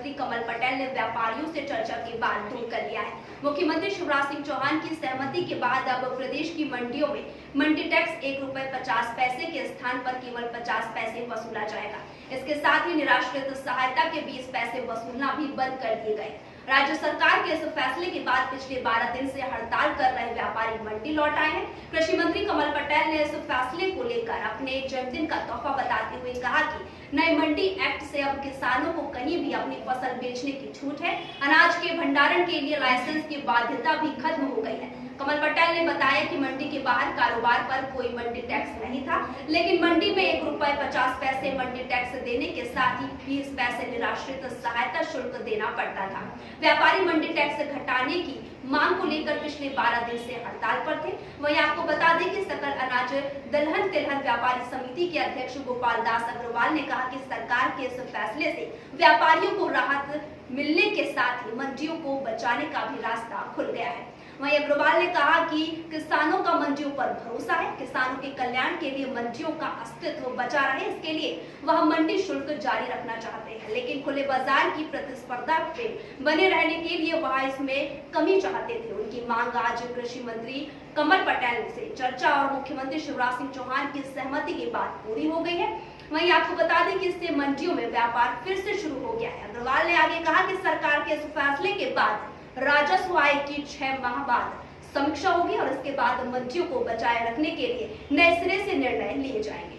मुख्यमंत्री कमल पटेल ने व्यापारियों से चर्चा के बाद दूर कर लिया है। मुख्यमंत्री शिवराज सिंह चौहान की सहमति के बाद अब प्रदेश की मंडियों में मंडी टैक्स ₹1.50 के स्थान पर केवल 50 पैसे वसूला जाएगा। इसके साथ ही निराश्रित सहायता के 20 पैसे वसूलना भी बंद कर दिए गए। राज्य सरकार के इस फैसले के बाद पिछले 12 दिन से हड़ताल कर रहे व्यापारी मंडी लौट आए हैं। कृषि मंत्री कमल पटेल ने इस फैसले को लेकर अपने जन्मदिन का तोहफा बताते हुए कहा कि नए मंडी एक्ट से अब किसानों को कहीं भी अपनी फसल बेचने की छूट है। अनाज के भंडारण के लिए लाइसेंस की बाध्यता भी खत्म हो गई है। कमल पटेल ने बताया कि मंडी के बाहर कारोबार पर कोई मंडी टैक्स नहीं था, लेकिन मंडी में ₹1.50 मंडी टैक्स देने के साथ ही 20 पैसे निराश्रित सहायता शुल्क देना पड़ता था। व्यापारी मंडी टैक्स घटाने की मांग को लेकर पिछले 12 दिन से हड़ताल पर थे। वहीं आपको बता दें कि सकल अनाज दलहन तिलहन व्यापारी समिति के अध्यक्ष गोपाल दास अग्रवाल ने कहा कि सरकार के इस फैसले से व्यापारियों को राहत मिलने के साथ ही मंडियों को बचाने का भी रास्ता खुल गया है। वहीं अग्रवाल ने कहा कि किसानों का मंडियों पर भरोसा है। किसानों के कल्याण के लिए मंडियों का अस्तित्व बचा रहे, इसके लिए वह मंडी शुल्क जारी रखना चाहते हैं, लेकिन खुले बाजार की प्रतिस्पर्धा पे बने रहने के लिए वह इसमें कमी चाहते थे। उनकी मांग आज कृषि मंत्री कमल पटेल से चर्चा और मुख्यमंत्री शिवराज सिंह चौहान की सहमति के बाद पूरी हो गई है। वहीं आपको बता दें कि इससे मंडियों में व्यापार फिर से शुरू हो गया है। अग्रवाल ने आगे कहा कि सरकार के इस फैसले के बाद राजस्व आय की 6 माह बाद समीक्षा होगी और इसके बाद मंडियों को बचाए रखने के लिए नए सिरे से निर्णय लिए जाएंगे।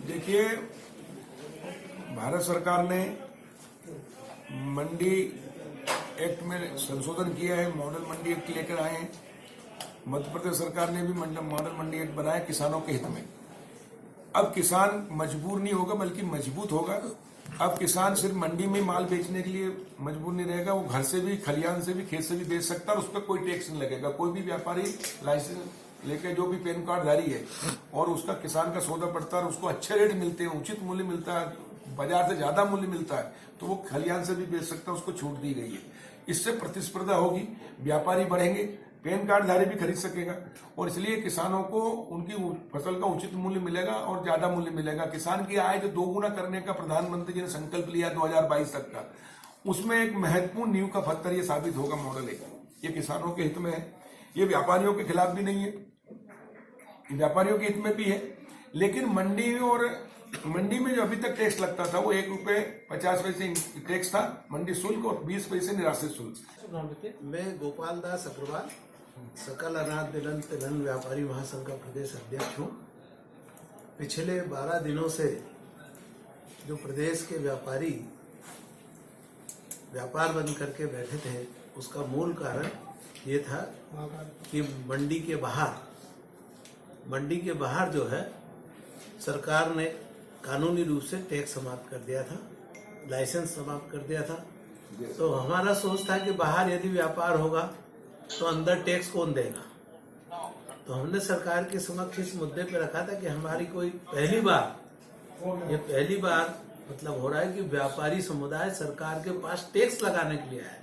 देखिए, भारत सरकार ने मंडी एक्ट में संशोधन किया है, मॉडल मंडी एक्ट लेकर आए हैं। मध्य प्रदेश सरकार ने भी मॉडल मंडी एक्ट बनाया किसानों के हित में। अब किसान मजबूर नहीं होगा बल्कि मजबूत होगा। अब किसान सिर्फ मंडी में माल बेचने के लिए मजबूर नहीं रहेगा, वो घर से भी, खलिहान से भी, खेत से भी बेच सकता है और उस पर कोई टैक्स नहीं लगेगा। कोई भी व्यापारी लाइसेंस लेके जो भी पैन कार्ड धारी है और उसका किसान का सौदा पड़ता है और उसको अच्छे रेट मिलते हैं, उचित मूल्य मिलता है, बाजार से ज्यादा मूल्य मिलता है, तो वो खलिहान से भी बेच सकता है, उसको छूट दी गई है। इससे प्रतिस्पर्धा होगी, व्यापारी बढ़ेंगे, पैन कार्ड धारी भी खरीद सकेगा और इसलिए किसानों को उनकी फसल का उचित मूल्य मिलेगा और ज्यादा मूल्य मिलेगा। किसान की आय जो दोगुना करने का प्रधानमंत्री जी ने संकल्प लिया 2022 तक का, उसमें एक महत्वपूर्ण नींव का पत्थर ये साबित होगा मॉडल एक। ये किसानों के हित में है, ये व्यापारियों के खिलाफ भी नहीं है, व्यापारियों के हित में भी है। लेकिन मंडी में जो अभी तक टैक्स लगता था वो ₹1.50 टैक्स था मंडी शुल्क और 20 पैसे निराश्रित शुल्क। मैं गोपाल दास अग्रवाल सकल अनाज दलहन तिलहन व्यापारी महासंघ का प्रदेश अध्यक्ष हूँ। पिछले 12 दिनों से जो प्रदेश के व्यापारी व्यापार बंद करके बैठे थे, उसका मूल कारण ये था कि मंडी के बाहर जो है सरकार ने कानूनी रूप से टैक्स समाप्त कर दिया था, लाइसेंस समाप्त कर दिया था। तो हमारा सोच था कि बाहर यदि व्यापार होगा तो अंदर टैक्स कौन देगा। तो हमने सरकार के समक्ष इस मुद्दे पे रखा था कि हमारी कोई पहली बार मतलब हो रहा है कि व्यापारी समुदाय सरकार के पास टैक्स लगाने के लिए आया।